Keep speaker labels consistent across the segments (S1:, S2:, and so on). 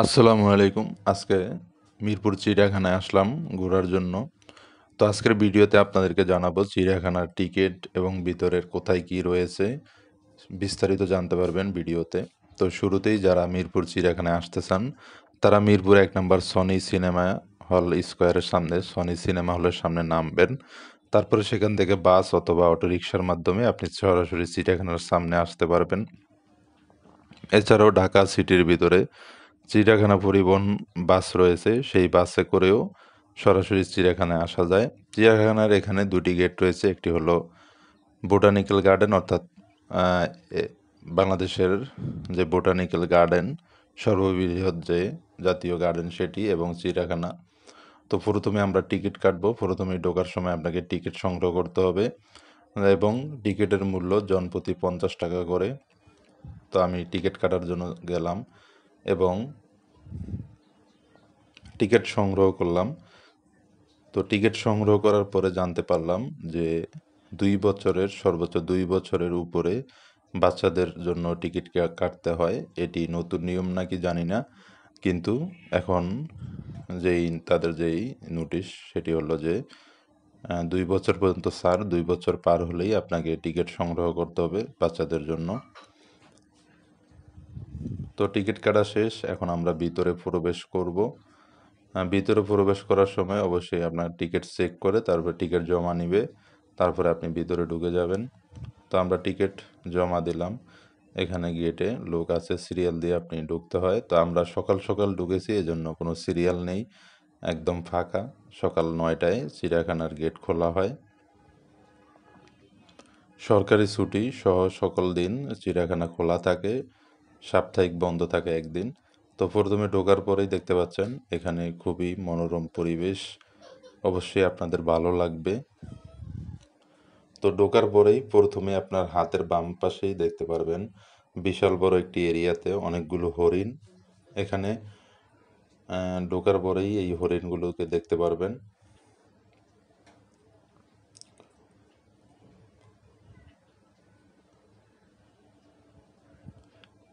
S1: আসসালামু আলাইকুম। আজকে মিরপুর চিড়িয়াখানায় আসলাম ঘোরার জন্য। তো আজকের ভিডিওতে আপনাদেরকে জানাবো চিড়িয়াখানার টিকিট এবং ভিতরের কোথায় কি রয়েছে বিস্তারিত জানতে পারবেন ভিডিওতে। তো শুরুতেই যারা মিরপুর চিড়িয়াখানায় আসতে চান তারা মিরপুর ১ নম্বর সনি সিনেমা হল স্কোয়ারের সামনে সনি সিনেমা হলের সামনে নামবেন। তারপরে সেখান থেকে বাস অথবা অটোরিকশার মাধ্যমে আপনি সরাসরি চিড়িয়াখানার সামনে আসতে পারবেন। এছাড়াও ঢাকা সিটির ভিতরে চিড়িয়াখানা পরিবহন বাস রয়েছে, সেই বাসে করেও সরাসরি চিড়িয়াখানায় আসা যায়। চিড়িয়াখানার এখানে ২টি গেট রয়েছে। একটি হলো বোটানিক্যাল গার্ডেন অর্থাৎ আ এ বাংলাদেশের যে বোটানিক্যাল গার্ডেন সর্ববৃহৎ যে জাতীয় গার্ডেন সেটি এবং চিড়িয়াখানা। তো প্রথমে আমরা টিকিট কাটবো। প্রথমেই ঢোকার সময় আপনাকে টিকিট সংগ্রহ করতে হবে এবং টিকিটের মূল্য জনপ্রতি ৳৫০ করে। তো আমি টিকিট কাটার জন্য গেলাম এবং টিকিট সংগ্রহ করলাম। তো টিকিট সংগ্রহ করার পরে জানতে পারলাম যে ২ বছরের সর্বোচ্চ ২ বছরের উপরে বাচ্চাদের জন্য টিকিট কাটতে হয়। এটি নতুন নিয়ম নাকি জানি না। কিন্তু এখন তাদের যেই নোটিশ সেটি হলো যে ২ বছর পর্যন্ত ছাড়, ২ বছর পার হলেই আপনাকে টিকিট সংগ্রহ করতে হবে বাচ্চাদের জন্য। তো টিকিট কাটা শেষ। এখন আমরা ভিতরে প্রবেশ করব। ভিতরে প্রবেশ করার সময় অবশ্যই আপনার টিকিট চেক করে তারপর টিকিট জমা নিবে। তারপরে আপনি ভিতরে ঢুকে যাবেন। তো আমরা টিকিট জমা দিলাম। এখানে গেটে লোক আছে, সিরিয়াল দিয়ে আপনি ঢুকতে হয়। তো আমরা সকাল সকাল ঢুকেছি, এজন্য কোনো সিরিয়াল নেই, একদম ফাঁকা। সকাল ৯টায় চিড়িয়াখানার গেট খোলা হয়। সরকারি ছুটি সহ সকল দিন চিড়িয়াখানা খোলা থাকে, সাপ্তাহিক বন্ধ থাকে একদিন। তো প্রথমে ঢোকার পরেই দেখতে পাচ্ছেন এখানে খুবই মনোরম পরিবেশ, অবশ্যই আপনাদের ভালো লাগবে। তো ঢোকার পরেই প্রথমে আপনার হাতের বাম পাশেই দেখতে পারবেন বিশাল বড় একটি এরিয়াতে অনেকগুলো হরিণ। এখানে ঢোকার পরেই এই হরিণগুলোকে দেখতে পারবেন।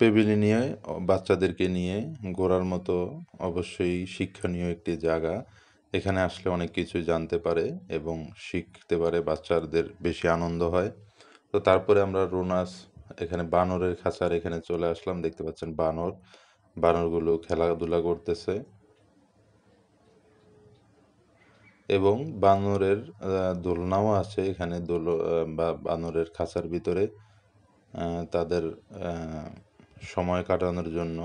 S1: পেভিলিয়নে বাচ্চাদেরকে নিয়ে ঘোরার মতো অবশ্যই শিক্ষণীয় একটি জায়গা। এখানে আসলে অনেক কিছুই জানতে পারে এবং শিখতে পারে, বাচ্চাদের বেশি আনন্দ হয়। তো তারপরে আমরা রুনাস এখানে বানরের খাঁচার এখানে চলে আসলাম। দেখতে পাচ্ছেন বানরগুলো খেলাধুলা করতেছে এবং বানরের দোলনাও আছে এখানে বা বানরের খাঁচার ভিতরে তাদের সময় কাটানোর জন্য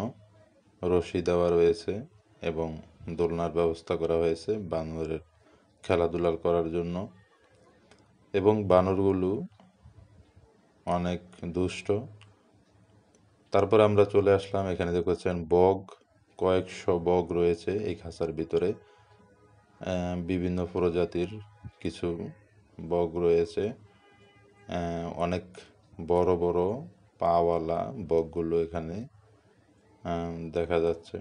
S1: রশি দেওয়া রয়েছে এবং দোলনার ব্যবস্থা করা হয়েছে বানরের খেলাধুলা করার জন্য। এবং বানরগুলো অনেক দুষ্ট। তারপর আমরা চলে আসলাম, এখানে দেখতে পাচ্ছেন বগ, কয়েকশো বগ রয়েছে এই খাঁচার ভিতরে। বিভিন্ন প্রজাতির কিছু বগ রয়েছে। অনেক বড় বড় পাওয়ালা বগগুলো এখানে দেখা যাচ্ছে।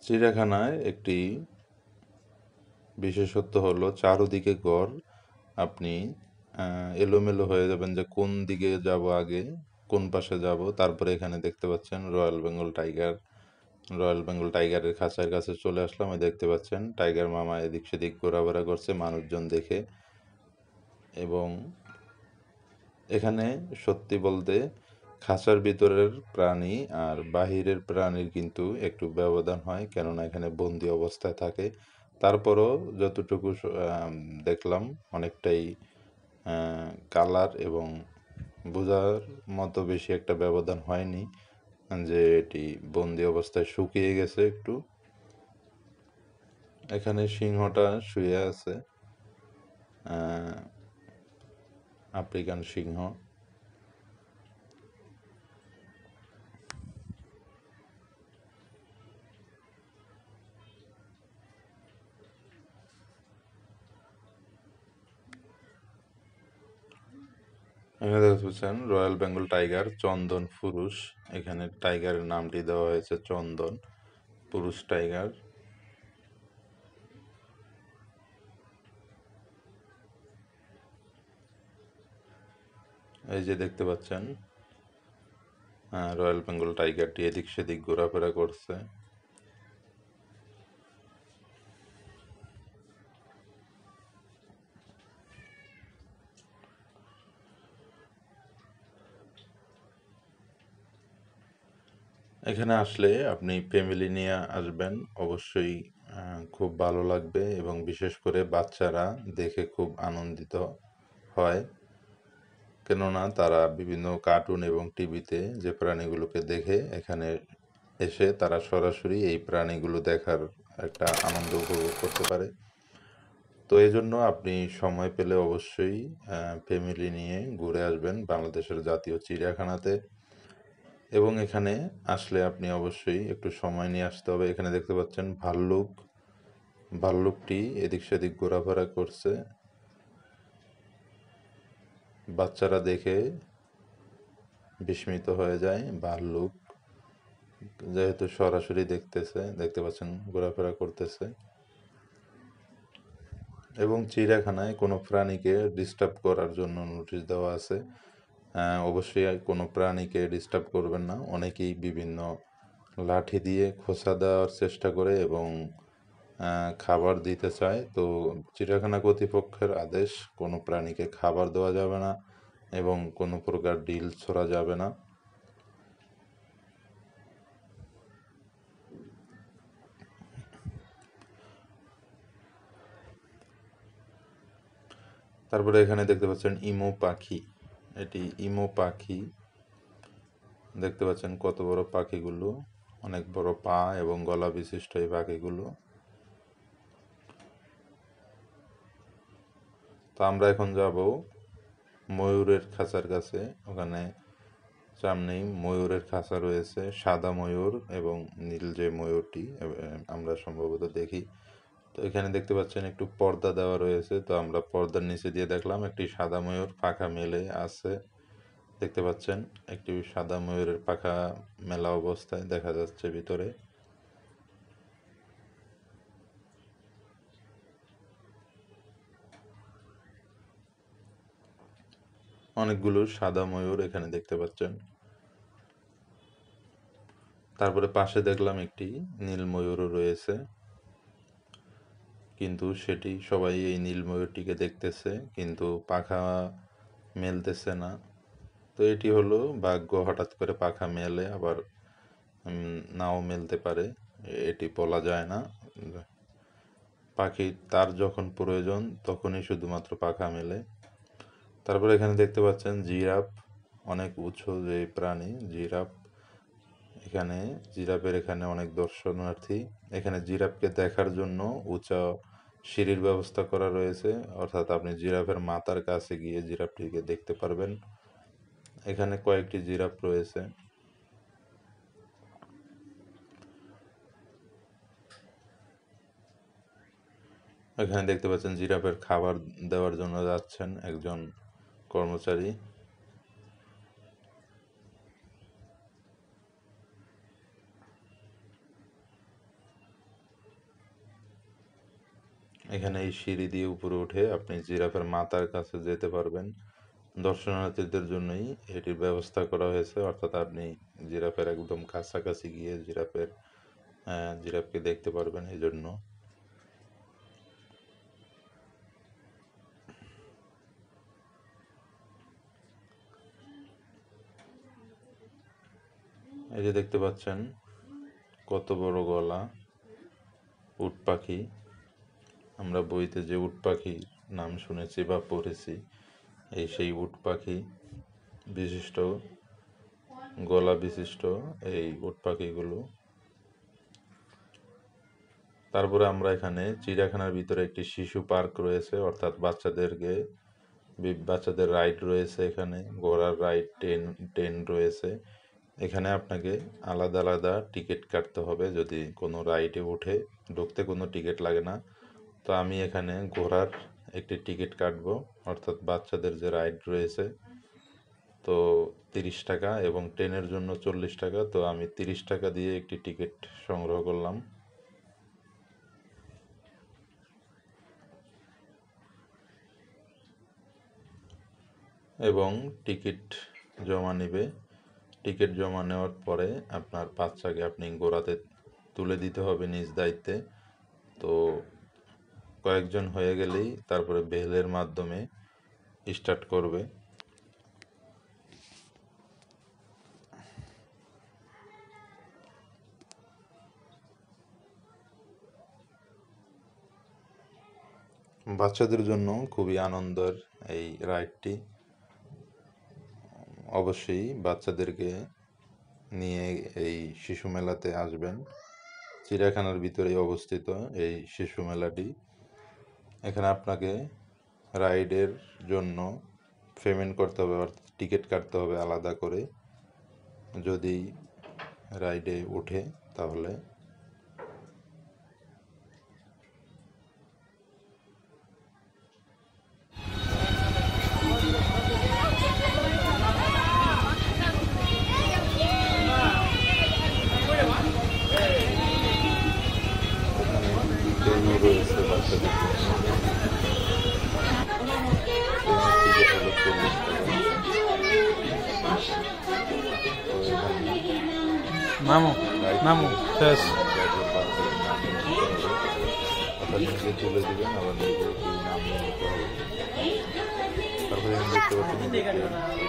S1: চিড়িয়াখানায় একটি বিশেষত্ব হলো চারদিকে ঘর। আপনি এলোমেলো হয়ে যাবেন যে কোন দিকে যাব আগে, কোন পাশে যাব। তারপরে এখানে দেখতে পাচ্ছেন royal Bengal tiger. Royal Bengal টাইগারের খাঁচার কাছে চলে আসলাম। এই দেখতে পাচ্ছেন টাইগার মামা এদিক সেদিক ঘোরাফেরা করছে মানুষজন দেখে। এবং এখানে সত্যি বলতে খাঁচার ভিতরের প্রাণী আর বাহিরের প্রাণীর কিন্তু একটু ব্যবধান হয়, কেননা এখানে বন্দি অবস্থায় থাকে। তারপরও যতটুকু দেখলাম অনেকটাই কালার এবং বোঝার মতো বেশি একটা ব্যবধান হয়নি যে এটি বন্দি অবস্থায় শুকিয়ে গেছে একটু। এখানে সিংহটা শুয়ে আছে, আফ্রিকান সিংহ। এখানে দেখতে পাচ্ছেন রয়্যাল বেঙ্গল টাইগার চন্দন পুরুষ। এখানে টাইগারের নামটি দেওয়া হয়েছে চন্দন পুরুষ টাইগার। এই যে দেখতে পাচ্ছেন রয়্যাল বেঙ্গল টাইগারটি এদিক সেদিক ঘোরাফেরা করছে। এখানে আসলে আপনি ফ্যামিলি নিয়ে আসবেন, অবশ্যই খুব ভালো লাগবে এবং বিশেষ করে বাচ্চারা দেখে খুব আনন্দিত হয়, কেননা তারা বিভিন্ন কার্টুন এবং টিভিতে যে প্রাণীগুলোকে দেখে এখানে এসে তারা সরাসরি এই প্রাণীগুলো দেখার একটা আনন্দ উপভোগ করতে পারে। তো এই জন্য আপনি সময় পেলে অবশ্যই ফ্যামিলি নিয়ে ঘুরে আসবেন বাংলাদেশের জাতীয় চিড়িয়াখানাতে। এবং এখানে আসলে আপনি অবশ্যই একটু সময় নিয়ে আসতে হবে। এখানে দেখতে পাচ্ছেন ভাল্লুক, ভাল্লুকটি এদিক সেদিক ঘোরাফেরা করছে। বাচ্চারা দেখে বিস্মিত হয়ে যায়। ভাল্লুক যেহেতু সরাসরি দেখতে পাচ্ছেন ঘোরাফেরা করতেছে। এবং চিড়িয়াখানায় কোনো প্রাণীকে ডিস্টার্ব করার জন্য নোটিশ দেওয়া আছে। অবশ্যই কোনো প্রাণীকে ডিস্টার্ব করবেন না। অনেকেই বিভিন্ন লাঠি দিয়ে খোঁচা দেওয়ার চেষ্টা করে এবং খাবার দিতে চায়। তো চিড়িয়াখানা কর্তৃপক্ষের আদেশ, কোনো প্রাণীকে খাবার দেওয়া যাবে না এবং কোনো প্রকার ডিল ছোড়া যাবে না। তারপরে এখানে দেখতে পাচ্ছেন ইমু পাখি। এটি ইমু পাখি। দেখতে পাচ্ছেন কত বড় পাখিগুলো, অনেক বড় পা এবং গলা বিশিষ্ট এই পাখিগুলো। তো আমরা এখন যাব ময়ূরের খাঁচার কাছে। ওখানে সামনেই ময়ূরের খাঁচা রয়েছে, সাদা ময়ূর এবং নীল যে ময়ূরটি আমরা সম্ভবত দেখি। তো এখানে দেখতে পাচ্ছেন একটু পর্দা দেওয়া রয়েছে। তো আমরা পর্দার নিচে দিয়ে দেখলাম একটি সাদা ময়ূর পাখা মেলে আছে। দেখতে পাচ্ছেন একটি সাদা ময়ূরের পাখা মেলা অবস্থায় দেখা যাচ্ছে ভিতরে। অনেকগুলো সাদা ময়ূর এখানে দেখতে পাচ্ছেন। তারপরে পাশে দেখলাম একটি নীল ময়ূরও রয়েছে, কিন্তু সেটি সবাই এই নীল ময়ূরটিকে দেখতেছে কিন্তু পাখা মেলতেছে না। তো এটি হলো ভাগ্য, হঠাৎ করে পাখা মেলে আবার নাও মেলতে পারে, এটি বলা যায় না। পাখি তার যখন প্রয়োজন তখনই শুধুমাত্র পাখা মেলে। তারপরে এখানে দেখতে পাচ্ছেন জিরাফ, অনেক উঁচু যে প্রাণী জিরাফ। এখানে অনেক দর্শনার্থী। এখানে জিরাফকে দেখার জন্য উঁচা সিঁড়ির ব্যবস্থা করা রয়েছে, অর্থাৎ আপনি জিরাফের মাথার কাছে গিয়ে জিরাফটিকে দেখতে পারবেন। এখানে কয়েকটি জিরাফ রয়েছে। এখানে দেখতে পাচ্ছেন জিরাফের খাবার দেওয়ার জন্য যাচ্ছেন একজন কর্মচারী। এখানে এই সিঁড়ি দিয়ে উপরে উঠে আপনি জিরাফের মাথার কাছে যেতে পারবেন। দর্শনার্থীদের জন্যই এটির ব্যবস্থা করা হয়েছে, অর্থাৎ আপনি জিরাফের একদম কাছাকাছি গিয়ে জিরাফকে দেখতে পারবেন এই জন্য। এই যে দেখতে পাচ্ছেন কত বড় গলা, উট পাখি। আমরা বইতে যে উট পাখি নাম শুনেছি বা পড়েছি, সেই উট পাখি বিশিষ্ট, গলা বিশিষ্ট এই উট পাখিগুলো। তারপরে আমরা এখানে চিড়িয়াখানার ভিতরে একটি শিশু পার্ক রয়েছে, অর্থাৎ বাচ্চাদের রাইড রয়েছে। এখানে ঘোড়ার রাইড, ট্রেন রয়েছে। এখানে আপনাকে আলাদা আলাদা টিকিট কাটতে হবে যদি কোনো রাইডে উঠে। ঢুকতে কোনো টিকিট লাগে না। তো আমি এখানে ঘোড়ার একটি টিকিট কাটবো, অর্থাৎ বাচ্চাদের যে রাইড রয়েছে তো 30 টাকা এবং ট্রেনের জন্য 40 টাকা। তো আমি 30 টাকা দিয়ে একটি টিকিট সংগ্রহ করলাম এবং টিকিট জমা নেবে। টিকিট জমা নেওয়ার পরে আপনার বাচ্চাকে আপনি ঘোড়াতে তুলে দিতে হবে নিজ দায়িত্বে। তো কয়েকজন হয়ে গেলেই তারপরে বেলের মাধ্যমে স্টার্ট করবে। বাচ্চাদের জন্য খুবই আনন্দের এই রাইডটি। অবশ্যই বাচ্চাদেরকে নিয়ে এই শিশু মেলাতে আসবেন। চিড়িয়াখানার ভিতরেই অবস্থিত এই শিশু মেলাটি। এখানে আপনাকে রাইডের জন্য পেমেন্ট করতে হবে, অর্থাৎ টিকিট কাটতে হবে আলাদা করে। যদি রাইডে ওঠে তাহলে ট্রেনও রয়েছে বাচ্চাদের জন্য। ট্রেনের টিকিট হলো 40 টাকা। তো এখানে
S2: মামু মামু শেষ।
S1: অর্থাৎ নিজে তুলে দেবেন, আবার নিজে নামিয়ে নিতে হবে। তারপরে আমি দেখতে পাচ্ছেন যে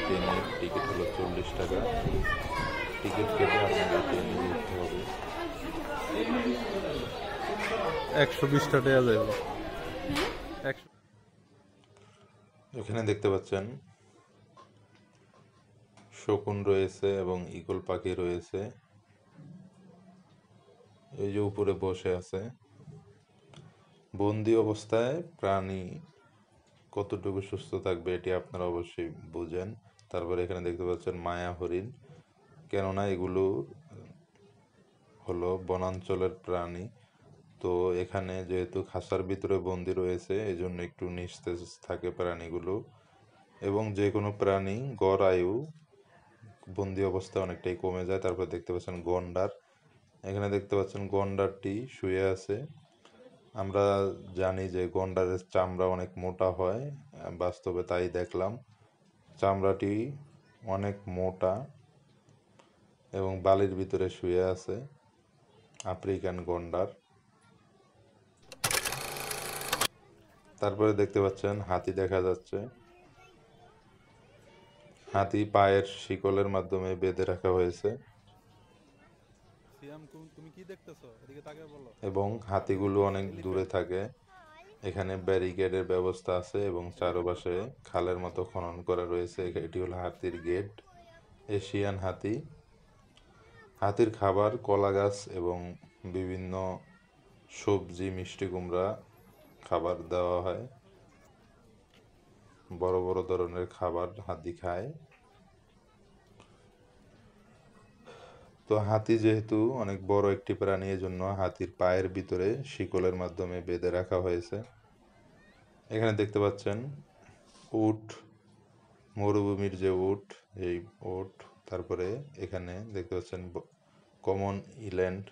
S1: ট্রেনের টিকিট হলো 40 টাকা। টিকিট কেটে আপনাদের ট্রেনে উঠতে হবে।
S2: 120 টাকা দেওয়া যাবে।
S1: এখানে দেখতে পাচ্ছেন শকুন রয়েছে এবং ঈগল পাখি রয়েছে। এই যে উপরে বসে আছে। বন্দি অবস্থায় প্রাণী কতটুকু সুস্থ থাকবে এটি আপনারা অবশ্যই বুঝেন। তারপরে এখানে দেখতে পাচ্ছেন মায়া হরিণ, কেননা এগুলো হলো বনাঞ্চলের প্রাণী। তো এখানে যেহেতু খাঁচার ভিতরে বন্দি রয়েছে, এই জন্য একটু নিস্তেজ থাকে প্রাণীগুলো। এবং যে কোনো প্রাণী গড় আয়ু বন্দি অবস্থায় অনেকটাই কমে যায়। তারপর দেখতে পাচ্ছেন গন্ডার। এখানে দেখতে পাচ্ছেন গন্ডারটি শুয়ে আছে। আমরা জানি যে গন্ডারের চামড়া অনেক মোটা হয়, বাস্তবে তাই দেখলাম। চামড়াটি অনেক মোটা এবং বালির ভিতরে শুয়ে আছে আফ্রিকান গন্ডার। তারপরে দেখতে পাচ্ছেন হাতি দেখা যাচ্ছে। হাতি পায়ের শিকলের মাধ্যমে বেঁধে রাখা হয়েছে এবং হাতিগুলো অনেক দূরে থাকে। এখানে ব্যারিকেডের ব্যবস্থা আছে এবং চারপাশে খালের মতো খনন করা রয়েছে। এটি হলো হাতির গেট। এশিয়ান হাতি। হাতির খাবার কলা গাছ এবং বিভিন্ন সবজি, মিষ্টি কুমড়া খাবার দেওয়া হয়। বড় বড় ধরনের খাবার হাতি খায়। তো হাতি যেহেতু অনেক বড় একটি প্রাণী, এজন্য হাতির পায়ের ভিতরে শিকলের মাধ্যমে বেঁধে রাখা হয়েছে। এখানে দেখতে পাচ্ছেন উট, মরুভূমির যে উট, এই উট। তারপরে এখানে দেখতে পাচ্ছেন কমন ইল্যান্ড।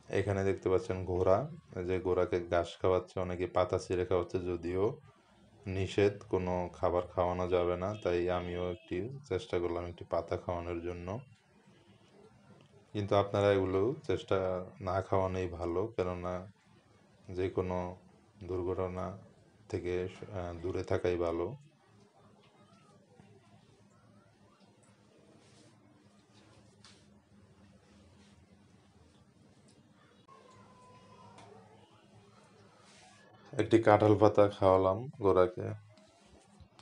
S1: এখানে দেখতে পাচ্ছেন ঘোড়া, যে ঘোড়াকে ঘাস খাওয়াচ্ছে, অনেকে পাতা ছিঁড়ে খাওয়াচ্ছে, যদিও নিষেধ, কোনো খাবার খাওয়ানো যাবে না। তাই আমিও একটি চেষ্টা করলাম একটি পাতা খাওয়ানোর জন্য। কিন্তু আপনারা এগুলো চেষ্টা না খাওয়ানোই ভালো, কেননা যে কোনো দুর্ঘটনা থেকে দূরে থাকাই ভালো। একটি কাঁঠাল পাতা খাওয়ালাম ঘোড়াকে।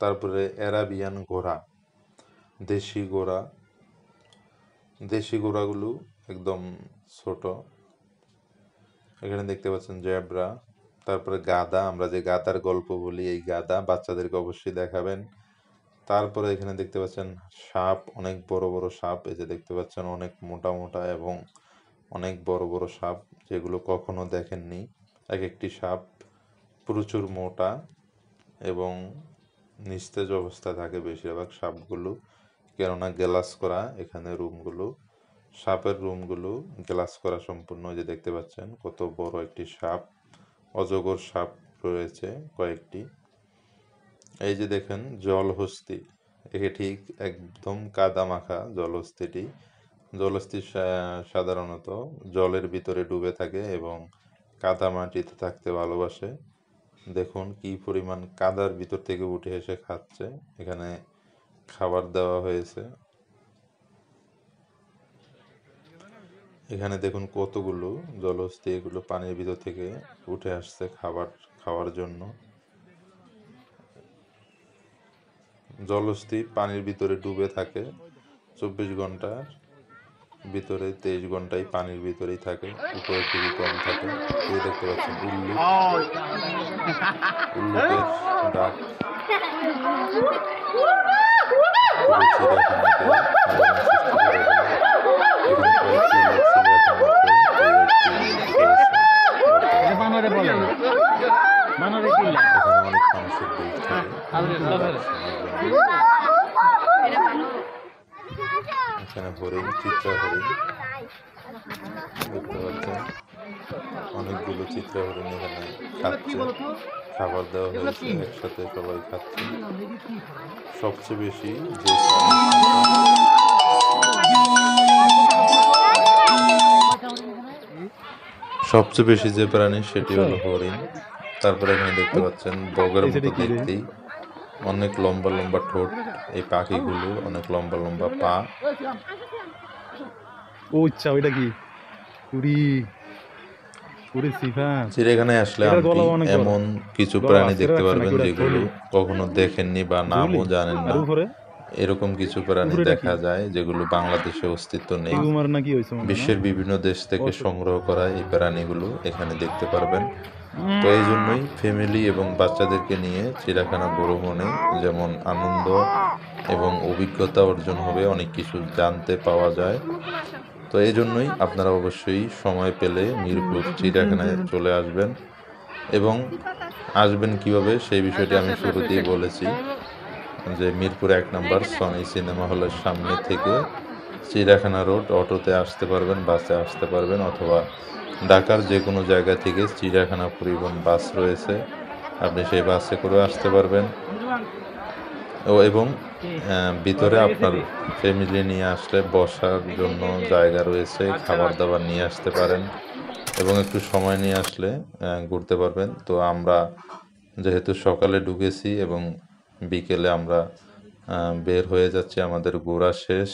S1: তারপরে অ্যারাবিয়ান ঘোড়া, দেশি ঘোড়া। দেশি ঘোড়াগুলো একদম ছোট। এখানে দেখতে পাচ্ছেন জেব্রা। তারপরে গাধা, আমরা যে গাধার গল্প বলি, এই গাধা বাচ্চাদেরকে অবশ্যই দেখাবেন। তারপরে এখানে দেখতে পাচ্ছেন সাপ, অনেক বড় বড় সাপ। এই যে দেখতে পাচ্ছেন অনেক মোটা মোটা এবং অনেক বড় বড় সাপ, যেগুলো কখনো দেখেননি। এক একটি সাপ প্রচুর মোটা এবং নিস্তেজ অবস্থায় থাকে বেশিরভাগ সাপগুলো, কেননা গ্লাস করা এখানে রুমগুলো, সাপের রুমগুলো গ্লাস করা সম্পূর্ণ। যে দেখতে পাচ্ছেন কত বড় একটি সাপ, অজগর সাপ রয়েছে কয়েকটি। এই যে দেখেন জলহস্তি, একে ঠিক একদম কাদা মাখা জলহস্তিটি। জলহস্তি সাধারণত জলের ভিতরে ডুবে থাকে এবং কাদা মাটিতে থাকতে ভালোবাসে। দেখুন কি পরিমাণ কাদার ভিতর থেকে উঠে এসে খাচ্ছে। এখানে খাবার দেওয়া হয়েছে। এখানে দেখুন কতগুলো জলহস্তি, এগুলো পানির ভিতর থেকে উঠে আসছে খাবার খাওয়ার জন্য। জলহস্তি পানির ভিতরে ডুবে থাকে 24 ঘন্টার ভিতরে 23 ঘন্টাই পানির ভিতরেই থাকে, উপরে খুবই কম থাকে। এই দেখতে পাচ্ছেন উল্লুক, উল্লুকের ডাক পুরো চিড়িয়াখানাকে আলোড়ন সৃষ্টি করে দিল। এখানে কয়েকটি লোক ছিল এখন মাত্র, এই একটি রয়েছে বর্তমানে। এখানে অনেক মানুষের ভিড় থাকে দর্শনের জন্য। এখানে হরিণ, চিত্রা হরিণ দেখতে পাচ্ছেন, অনেকগুলো চিত্রা হরিণ এখানে খাচ্ছে, খাবার দেওয়া হয়েছে, একসাথে সবাই খাচ্ছে। সবচেয়ে বেশি যে সবচেয়ে বেশি যে প্রাণী সেটি হলো হরিণ। তারপরে এখানে দেখতে পাচ্ছেন বগের মতো দেখতেই, অনেক লম্বা লম্বা ঠোঁট এই পাখিগুলো, অনেক লম্বা লম্বা পা।
S2: ও আচ্ছা, ওইটা কি উড়ি উড়ি সিফান?
S1: চিড়িয়াখানায় আসলে
S2: এটার
S1: আপনি
S2: গলা অনেক বড়।
S1: এমন কিছু
S2: গলা
S1: প্রাণী
S2: আছে,
S1: দেখতে
S2: রাখছে
S1: পারবেন
S2: নাকি ওটা
S1: যেগুলো
S2: থলি?
S1: কখনো দেখেননি বা নামও জানেন
S2: আর
S1: না।
S2: উপরে
S1: এরকম কিছু প্রাণী
S2: উপরেটা
S1: দেখা
S2: কি?
S1: যায় যেগুলো বাংলাদেশে অস্তিত্ব নেই।
S2: টিউমার নাকি হয়েছে মনে হয় না?
S1: বিশ্বের বিভিন্ন দেশ থেকে
S2: অসুখ।
S1: সংগ্রহ করা এই প্রাণীগুলো এখানে দেখতে পারবেন। তো এই জন্যই ফ্যামিলি এবং বাচ্চাদেরকে নিয়ে চিড়িয়াখানা ভ্রমণে যেমন আনন্দ এবং অভিজ্ঞতা অর্জন হবে, অনেক কিছু জানতে পাওয়া যায়। তো এই জন্যই আপনারা অবশ্যই সময় পেলে মিরপুর চিড়িয়াখানায় চলে আসবেন। এবং আসবেন কিভাবে সেই বিষয়টি আমি শুরুতেই বলেছি, যে মিরপুর 1 নম্বর সনি সিনেমা হলের সামনে থেকে চিড়িয়াখানা রোড অটোতে আসতে পারবেন, বাসে আসতে পারবেন, অথবা ঢাকার যে কোনো জায়গা থেকে চিড়িয়াখানা পরিবহন বাস রয়েছে, আপনি সেই বাসে করে আসতে পারবেন। এবং ভিতরে আপনার ফ্যামিলি নিয়ে আসলে বসার জন্য জায়গা রয়েছে, খাবার দাবার নিয়ে আসতে পারেন এবং একটু সময় নিয়ে আসলে ঘুরতে পারবেন। তো আমরা যেহেতু সকালে ঢুকেছি এবং বিকেলে আমরা বের হয়ে যাচ্ছি, আমাদের ঘোরা শেষ,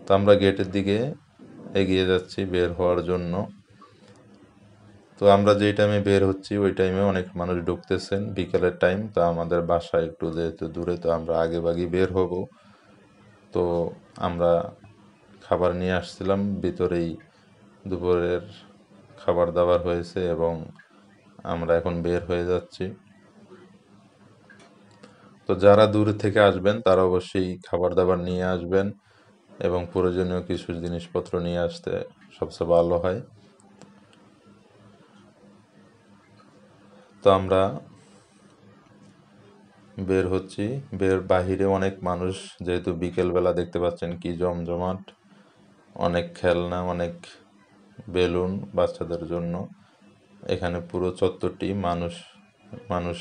S1: তো আমরা গেটের দিকে এগিয়ে যাচ্ছি বের হওয়ার জন্য। তো আমরা যেই টাইমে বের হচ্ছি ওই টাইমে অনেক মানুষ ঢুকতেছেন, বিকেলের টাইম। তো আমাদের বাসা একটু যেহেতু দূরে, তো আমরা আগে ভাগে বের হব। তো আমরা খাবার নিয়ে আসছিলাম, ভিতরেই দুপুরের খাবার দাবার হয়েছে এবং আমরা এখন বের হয়ে যাচ্ছি। তো যারা দূর থেকে আসবেন তারা অবশ্যই খাবার দাবার নিয়ে আসবেন এবং প্রয়োজনীয় কিছু জিনিসপত্র নিয়ে আসতে সবচেয়ে ভালো হয়। তো আমরা বের হচ্ছি, বাহিরে অনেক মানুষ, যেহেতু বিকেলবেলা দেখতে পাচ্ছেন কি জমজমাট, অনেক খেলনা, অনেক বেলুন বাচ্চাদের জন্য। এখানে পুরো চত্বরটি মানুষ মানুষ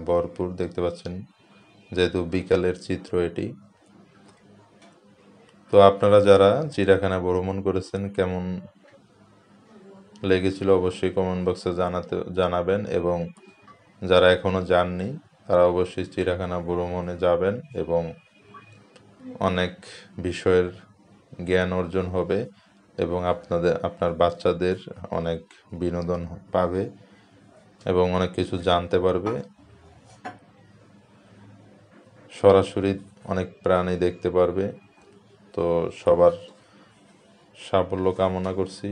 S1: ভরপুর দেখতে পাচ্ছেন, যেহেতু বিকালের চিত্র এটি। তো আপনারা যারা চিড়িয়াখানা ভ্রমণ করেছেন কেমন লেগেছিল অবশ্যই কমেন্ট বক্সে জানাবেন, এবং যারা এখনো যাননি তারা অবশ্যই চিড়িয়াখানা ভ্রমণে যাবেন এবং অনেক বিষয়ের জ্ঞান অর্জন হবে এবং আপনার বাচ্চাদের অনেক বিনোদন পাবে এবং অনেক কিছু জানতে পারবে। সরাসরি অনেক প্রাণী দেখতে পারবে। তো সবার সাফল্য কামনা করছি,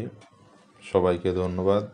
S1: সবাইকে ধন্যবাদ।